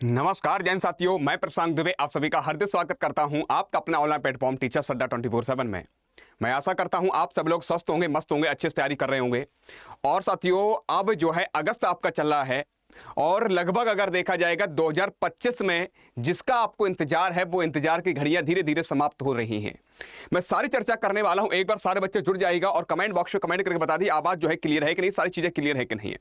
नमस्कार जैन साथियों, मैं प्रशांत दुबे आप सभी का हार्दिक स्वागत करता हूं आपका अपना ऑनलाइन प्लेटफॉर्म टीचर्स अड्डा 24/7 में। मैं आशा करता हूं आप सब लोग स्वस्थ होंगे, मस्त होंगे, अच्छे से तैयारी कर रहे होंगे। और साथियों, अब जो है अगस्त आपका चल रहा है और लगभग अगर देखा जाएगा 2025 में जिसका आपको इंतजार है वो इंतजार की घड़ियां धीरे धीरे समाप्त हो रही हैं। मैं सारी चर्चा करने वाला हूं, एक बार सारे बच्चे जुड़ जाएगा और कमेंट बॉक्स में कमेंट करके बता दी आवाज जो है क्लियर है कि नहीं, सारी चीजें क्लियर है कि नहीं है।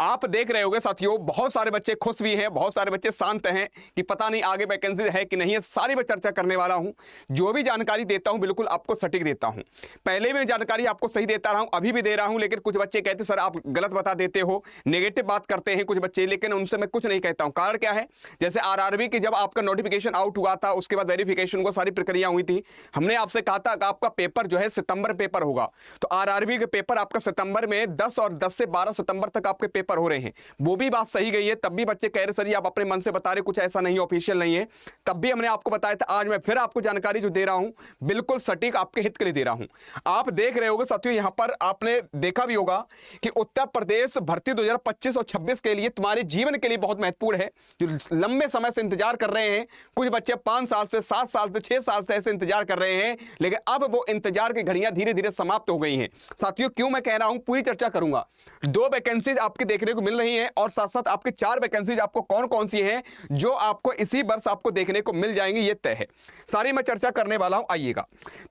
आप देख रहे होंगे साथियों, बहुत सारे बच्चे खुश भी हैं, बहुत सारे बच्चे शांत हैं कि पता नहीं आगे वैकेंसी है कि नहीं है। सारी मैं चर्चा करने वाला हूं। जो भी जानकारी देता हूं बिल्कुल आपको सटीक देता हूं। पहले भी जानकारी आपको सही देता रहा हूं, अभी भी दे रहा हूं, लेकिन कुछ बच्चे कहते सर आप गलत बता देते हो, नेगेटिव बात करते हैं कुछ बच्चे, लेकिन उनसे मैं कुछ नहीं कहता हूं। कारण क्या है, जैसे आरआरबी की जब आपका नोटिफिकेशन आउट हुआ था, उसके बाद वेरिफिकेशन को सारी प्रक्रिया हुई थी, हमने आपसे कहा था आपका पेपर जो है सितंबर पेपर होगा। तो आरआरबी के पेपर आपका सितंबर में 10 और 10 से 12 सितंबर तक आपके पेपर हो रहे हैं। वो भी बात सही गई है। तब भी बच्चे कह रहे सर जी आप अपने मन से बता रहे, कुछ ऐसा नहीं, ऑफिशियल नहीं है। तब भी हमने आपको बताया था। आज मैं फिर आपको जानकारी जो दे रहा हूं बिल्कुल सटीक आपके हित के लिए दे रहा हूं। आप देख रहे होगे साथियों, यहां पर आपने देखा भी होगा कि उत्तर प्रदेश भर्ती 2025 और 26 के लिए तुम्हारे जीवन के लिए बहुत महत्वपूर्ण है। जो लंबे समय से इंतजार कर रहे हैं, कुछ बच्चे 5 साल से, 7 साल से, 6 साल से ऐसे इंतजार कर रहे हैं, लेकिन अब वो इंतजार की घड़ियां धीरे धीरे समाप्त हो गई हैं। साथियों क्यों मैं कह रहा हूं, पूरी चर्चा करूंगा। 2 वैकेंसीज आपके देखने को मिल रही हैं और साथ साथ आपके 4 वैकेंसीज आपको कौन कौन सी हैं जो आपको इसी वर्ष आपको देखने को मिल जाएंगी, ये तय है। सारी मैं चर्चा करने वाला हूं। आइएगा,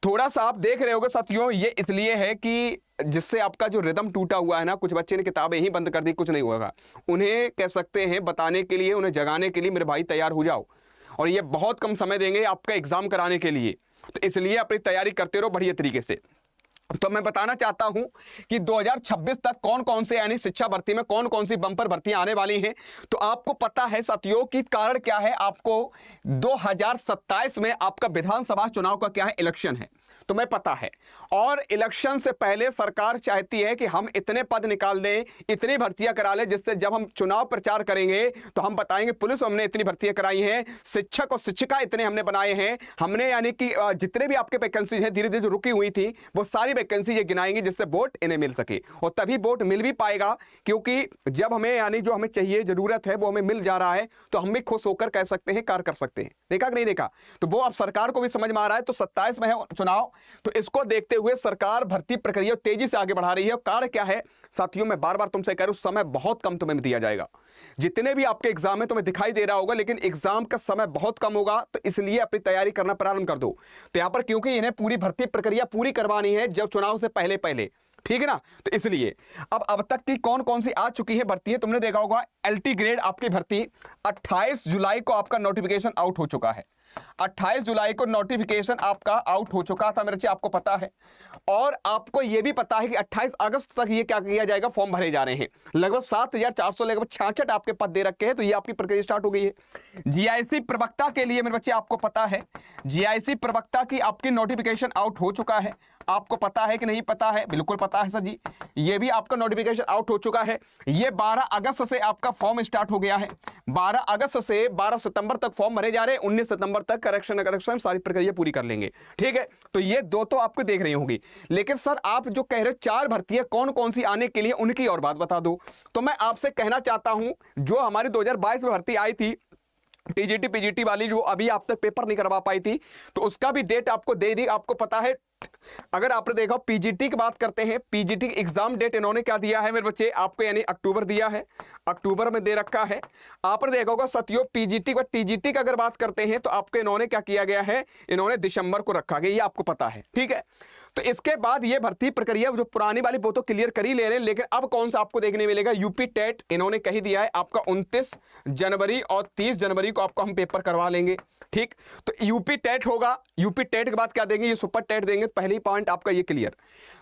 थोड़ा सा आप देख रहे होगे साथियों, ये इसलिए है कि जिससे आपका जो रिदम टूटा हुआ है ना, कुछ बच्चे ने किताबें ही बंद कर दी, कुछ नहीं होगा। उन्हें कह सकते हैं बताने के लिए, उन्हें जगाने के लिए, मेरे भाई तैयार हो जाओ। और ये बहुत कम समय देंगे आपका एग्जाम कराने के लिए, तो इसलिए अपनी तैयारी करते रहो बढ़िया तरीके से। तो मैं बताना चाहता हूं कि 2026 तक कौन कौन से यानी शिक्षा भर्ती में कौन कौन सी बंपर भर्तियां आने वाली हैं। तो आपको पता है साथियों कि कारण क्या है, आपको 2027 में आपका विधानसभा चुनाव का क्या है, इलेक्शन है, तो मैं पता है। और इलेक्शन से पहले सरकार चाहती है कि हम इतने पद निकाल दें, इतनी भर्तियां करा लें, जिससे जब हम चुनाव प्रचार करेंगे तो हम बताएंगे पुलिस हमने इतनी भर्तियां कराई हैं, शिक्षक और शिक्षिका इतने हमने बनाए हैं, हमने यानी कि जितने भी आपके वैकेंसी हैं धीरे धीरे जो रुकी हुई थी वो सारी वैकेंसी ये गिनाएंगे, जिससे वोट इन्हें मिल सके। और तभी वोट मिल भी पाएगा, क्योंकि जब हमें यानी जो हमें चाहिए, जरूरत है, वो हमें मिल जा रहा है, तो हम भी खुश होकर कह सकते हैं, कार्य कर सकते हैं। देखा कि नहीं देखा, तो वो अब सरकार को भी समझ में आ रहा है। तो 27 में है चुनाव, तो इसको देखते हुए सरकार भर्ती प्रक्रिया तेजी से आगे बढ़ा रही है। और कारण क्या है साथियों, मैं बार बार तुमसे कह रहा हूं, समय बहुत कम तुम्हें दिया जाएगा। जितने भी आपके एग्जाम है तुम्हें दिखाई दे रहा होगा, लेकिन एग्जाम का समय बहुत कम होगा, तो इसलिए अपनी तैयारी करना प्रारंभ कर दो। तो यहां पर क्योंकि इन्हें पूरी भर्ती प्रक्रिया पूरी करवानी है जब चुनाव से पहले पहले, ठीक है ना, तो इसलिए अब तक की कौन कौन सी आ चुकी है भर्ती है, तुमने देखा होगा एलटी ग्रेड आपकी भर्ती 28 जुलाई को आपका नोटिफिकेशन आउट हो चुका है। 28 जुलाई को नोटिफिकेशन आपका आउट हो चुका था मेरे बच्चे, आपको पता है। और आपको यह भी पता है कि 28 अगस्त तक ये क्या किया जाएगा, फॉर्म भरे जा रहे हैं। लगभग 7400 लगभग 66 आपके पद दे रखे हैं, तो ये आपकी प्रक्रिया स्टार्ट हो गई है। जीआईसी प्रवक्ता के लिए मेरे बच्चे आपको पता है, जीआईसी प्रवक्ता की आपकी नोटिफिकेशन आउट हो चुका है। आपको पता है कि नहीं पता है, बिल्कुल पता है सर जी, ये भी आपका नोटिफिकेशन आउट हो चुका है। ये 12 अगस्त से आपका फॉर्म स्टार्ट हो गया है। 12 अगस्त से 12 सितंबर तक फॉर्म भरे जा रहे हैं। 19 सितंबर तक करेक्शन सारी प्रक्रिया पूरी कर लेंगे, ठीक है। तो ये 2 तो आपको देख रही होंगी, लेकिन सर आप जो कह रहे 4 भर्तियां कौन कौन सी आने के लिए, उनकी और बात बता दो। तो मैं आपसे कहना चाहता हूं, जो हमारी 2022 में भर्ती आई थी टीजीटी पीजीटी वाली, जो अभी आप तक पेपर नहीं करवा पाई थी, तो उसका भी डेट आपको दे दी। आपको पता है, अगर आपने देखा पीजीटी की बात करते हैं, पीजीटी एग्जाम डेट इन्होंने क्या दिया है मेरे बच्चे आपको, यानी अक्टूबर दिया है, अक्टूबर में दे रखा है। आपने देखा होगा साथियों पीजीटी व टीजीटी की अगर बात करते हैं तो आपको इन्होंने क्या किया गया है, इन्होंने दिसंबर को रखा गया, ये आपको पता है, ठीक है। तो इसके बाद ये भर्ती प्रक्रिया जो पुरानी वाली वो तो क्लियर कर ही ले रहे हैं, लेकिन अब कौन सा आपको देखने मिलेगा, यूपी टेट इन्होंने कही दिया है आपका 29 जनवरी और 30 जनवरी को आपको हम पेपर करवा लेंगे, ठीक। तो यूपी टेट होगा, यूपी टेट के बाद क्या देंगे, ये सुपर टेट देंगे, पहली पॉइंट आपका ये क्लियर।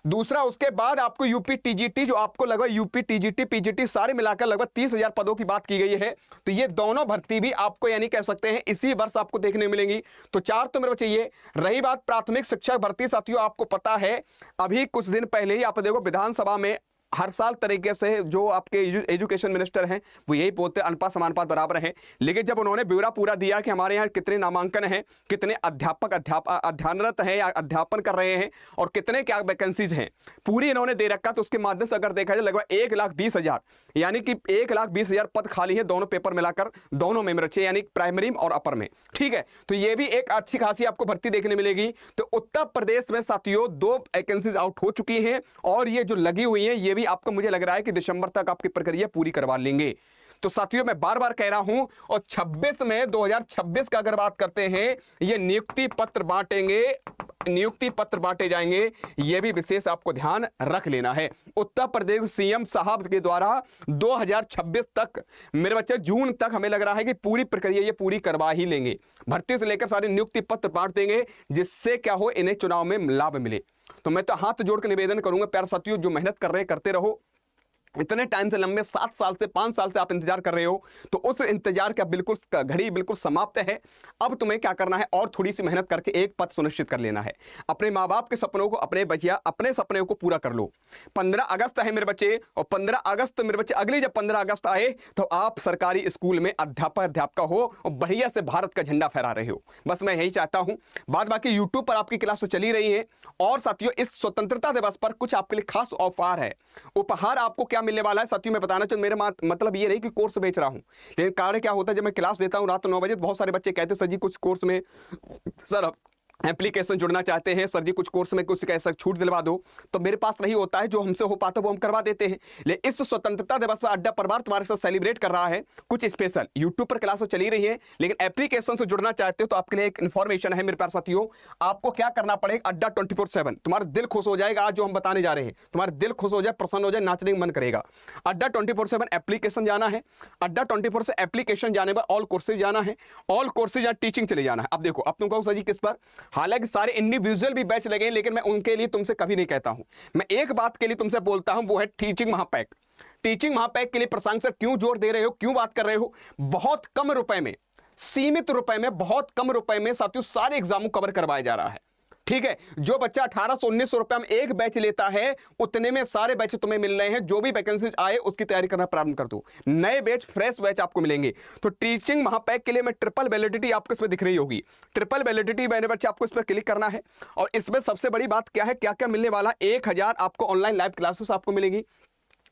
दूसरा, उसके बाद आपको यूपी टीजीटी, जो आपको लगभग यूपी टीजीटी पीजीटी सारे मिलाकर लगभग 30,000 पदों की बात की गई है। तो ये दोनों भर्ती भी आपको यानी कह सकते हैं इसी वर्ष आपको देखने मिलेंगी। तो 4 तो मेरे बच्चे ये रही बात। प्राथमिक शिक्षक भर्ती साथियों आपको पता है, अभी कुछ दिन पहले ही आप देखो विधानसभा में हर साल तरीके से जो आपके एजुकेशन मिनिस्टर हैं वो यही बोलते हैं अनुपात समानुपात बराबर है, लेकिन जब उन्होंने ब्यौरा पूरा दिया कि हमारे यहाँ कितने नामांकन हैं, कितने अध्यापक अध्ययनरत हैं या अध्यापन कर रहे हैं और कितने क्या वैकेंसीज हैं, पूरी इन्होंने दे रखा। तो उसके माध्यम से अगर देखा जाए लगभग 1,20,000 यानी कि 1,20,000 पद खाली है दोनों पेपर मिलाकर, दोनों में बच्चे यानी प्राइमरी और अपर में। ठीक है, तो ये भी एक अच्छी खासी आपको भर्ती देखने मिलेगी। तो उत्तर प्रदेश में साथियों 2 वैकेंसीज आउट हो चुकी हैं और ये जो लगी हुई हैं ये भी आपको मुझे लग रहा है कि दिसंबर तक आपकी प्रक्रिया पूरी करवा लेंगे। तो साथियों मैं बार बार कह रहा हूं, और 26 में 2026 का अगर बात करते हैं, ये नियुक्ति पत्र बांटेंगे, नियुक्ति पत्र बांटे जाएंगे, ये भी विशेष आपको ध्यान रख लेना है। उत्तर प्रदेश सीएम साहब के द्वारा 2026 तक मेरे बच्चे जून तक हमें लग रहा है कि पूरी प्रक्रिया ये पूरी करवा ही लेंगे। भर्ती से लेकर सारे नियुक्ति पत्र बांट देंगे, जिससे क्या हो इन्हें चुनाव में लाभ मिले। तो मैं तो हाथ जोड़ कर निवेदन करूंगा प्यारे साथियों, जो मेहनत कर रहे हैं करते रहो। इतने टाइम से लंबे 7 साल से 5 साल से आप इंतजार कर रहे हो, तो उस इंतजार का बिल्कुल घड़ी बिल्कुल समाप्त है। अब तुम्हें क्या करना है, और थोड़ी सी मेहनत करके एक पद सुनिश्चित कर लेना है। अपने माँ बाप के सपनों को, अपने बचिया अपने सपने को पूरा कर लो। 15 अगस्त है मेरे बच्चे, और 15 अगस्त मेरे बच्चे अगली जब 15 अगस्त आए तो आप सरकारी स्कूल में अध्यापका हो और बढ़िया से भारत का झंडा फहरा रहे हो। बस मैं यही चाहता हूं। बाद बाकी यूट्यूब पर आपकी क्लास चली रही है। और साथियों इस स्वतंत्रता दिवस पर कुछ आपके लिए खास ऑफर है। उपहार आपको क्या मिलने वाला है साथियों मैं बताना चाहूं, मेरे मतलब ये नहीं कि कोर्स बेच रहा हूं, लेकिन कार्य क्या होता है, जब मैं क्लास देता हूं रात 9 बजे, बहुत सारे बच्चे कहते हैं सर जी कुछ कोर्स में सर एप्लीकेशन जुड़ना चाहते हैं, सर जी कुछ कोर्स में कुछ कैसा छूट दिलवा दो। तो मेरे पास नहीं होता है, जो हमसे हो पाता है वो हम करवा देते हैं। लेकिन इस स्वतंत्रता दिवस पर अड्डा परिवार तुम्हारे साथ सेलिब्रेट कर रहा है कुछ स्पेशल। यूट्यूब पर क्लासेस चली रही है, लेकिन एप्लीकेशन से जुड़ना चाहते हो तो आपके लिए एक इन्फॉर्मेशन है मेरे प्यारे साथियों। आपको क्या करना पड़ेगा, अड्डा 24/7, तुम्हारा दिल खुश हो जाएगा। आज जो हम बताने जा रहे हैं तुम्हारा दिल खुश हो जाए, प्रसन्न हो जाए, नाचने का मन करेगा। अड्डा 24/7 एप्लीकेशन जाना है। अड्डा 24 से एप्लीकेशन जाने पर ऑल कोर्सेज जाना है। ऑल कोर्सेज या टीचिंग चले जाना है। अब देखो, अब तुम कहो सर जी किस पर, हालांकि सारे इंडिविजुअल भी बैच लगे, लेकिन मैं उनके लिए तुमसे कभी नहीं कहता हूं। मैं एक बात के लिए तुमसे बोलता हूं, वो है टीचिंग महापैक। टीचिंग महापैक के लिए प्रशांत सर क्यों जोर दे रहे हो, क्यों बात कर रहे हो? बहुत कम रुपए में, सीमित रुपए में, बहुत कम रुपए में साथियों सारे एग्जाम कवर करवाया जा रहा है। ठीक है, जो बच्चा 1800-1900 रुपए में एक बैच लेता है, उतने में सारे बैच तुम्हें मिल रहे हैं। जो भी वैकेंसीज आए उसकी तैयारी करना प्रारंभ कर दो। नए बैच, फ्रेश बैच आपको मिलेंगे। तो टीचिंग महापैक के लिए मैं ट्रिपल वैलिडिटी आपको इसमें दिख रही होगी। ट्रिपल वैलिडिटी मैंने बच्चे आपको इस पर क्लिक करना है। और इसमें सबसे बड़ी बात क्या है, क्या क्या मिलने वाला, 1000 आपको ऑनलाइन लाइव क्लासेस आपको मिलेंगी,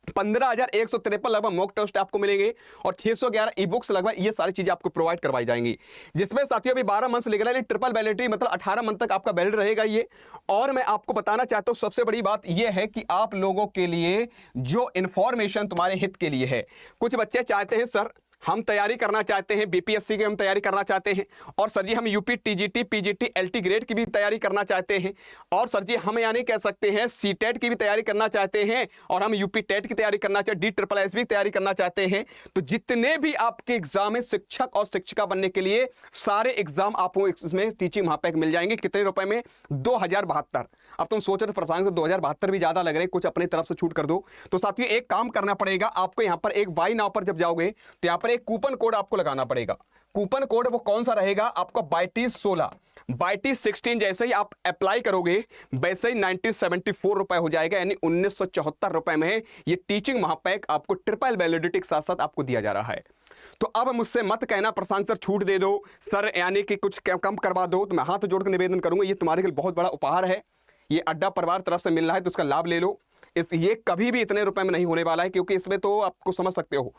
15,153 लगभग मॉक टेस्ट आपको मिलेंगे, और 611 ई बुक्स लगभग, ये सारी चीजें आपको प्रोवाइड करवाई जाएंगी। जिसमें साथियों अभी 12 मंथ लिख रहा है, ट्रिपल वैलिडिटी मतलब 18 मंथ तक आपका वैलिड रहेगा ये। और मैं आपको बताना चाहता हूं सबसे बड़ी बात यह है कि आप लोगों के लिए जो इंफॉर्मेशन तुम्हारे हित के लिए है। कुछ बच्चे चाहते हैं सर हम तैयारी करना चाहते हैं, बीपीएससी की हम तैयारी करना चाहते हैं, और सर जी हम UP TGT PGT LT grade की भी तैयारी करना चाहते हैं, और सर जी हम यानी कह सकते हैं सीटेट की भी तैयारी करना चाहते हैं, और हम यूपी टेट की तैयारी करना चाहते हैं, DSSS भी तैयारी करना चाहते हैं। तो जितने भी आपके एग्जाम है शिक्षक और शिक्षिका बनने के लिए, सारे एग्जाम आपको इसमें टीचिंग महापैक मिल जाएंगे। कितने रुपए में? 2072। अब तुम सोच रहे हो प्रशांत 2072 भी ज्यादा लग रहे, कुछ अपनी तरफ से छूट कर दो। तो साथियों एक काम करना पड़ेगा आपको, यहाँ पर एक वाई नाव पर जब जाओगे तो यहाँ पर एक कूपन कोड आपको लगाना पड़ेगा। कूपन कोड वो कौन सा रहेगा आपका, 2216 2216। जैसे ही आप अप्लाई करोगे वैसे ही 1974 रुपए हो जाएगा, यानी 1974 रुपए में ये टीचिंग महापैक आपको ट्रिपल वैलिडिटी के साथ साथ आपको दिया जा रहा है। तो अब मुझसे मत कहना प्रशांत सर छूट दे दो सर, यानी कि कुछ कम करवा दो। तो मैं हाथ जोड़कर निवेदन करूंगा, ये तुम्हारे लिए बहुत बड़ा उपहार है, ये अड्डा परिवार तरफ से मिल रहा है, तो उसका लाभ ले लो। ये कभी भी इतने रुपए में नहीं होने वाला है, क्योंकि इसमें तो आपको समझ सकते हो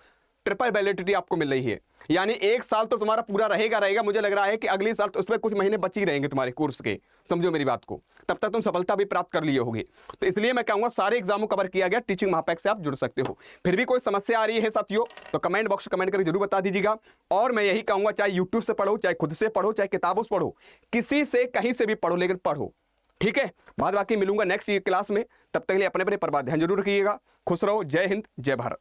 ट्रिपल वैलिडिटी आपको मिल रही है, यानी 1 साल तो तुम्हारा पूरा रहेगा। मुझे लग रहा है कि अगले साल तो उसमें कुछ महीने बच ही रहेंगे तुम्हारे कोर्स के, समझो मेरी बात को, तब तक तुम सफलता भी प्राप्त कर लिए होगे। तो इसलिए मैं कहूंगा सारे एग्जामों कवर किया गया, टीचिंग महापैक से आप जुड़ सकते हो। फिर भी कोई समस्या आ रही है साथियों तो कमेंट बॉक्स कमेंट करके जरूर बता दीजिएगा। और मैं यही कहूंगा, चाहे यूट्यूब से पढ़ो, चाहे खुद से पढ़ो, चाहे किताबों से पढ़ो, किसी से कहीं से भी पढ़ो, लेकिन पढ़ो। ठीक है, बाद बाकी मिलूंगा नेक्स्ट क्लास में। तब तक के लिए अपने परिवार ध्यान जरूर रखिएगा। खुश रहो। जय हिंद, जय भारत।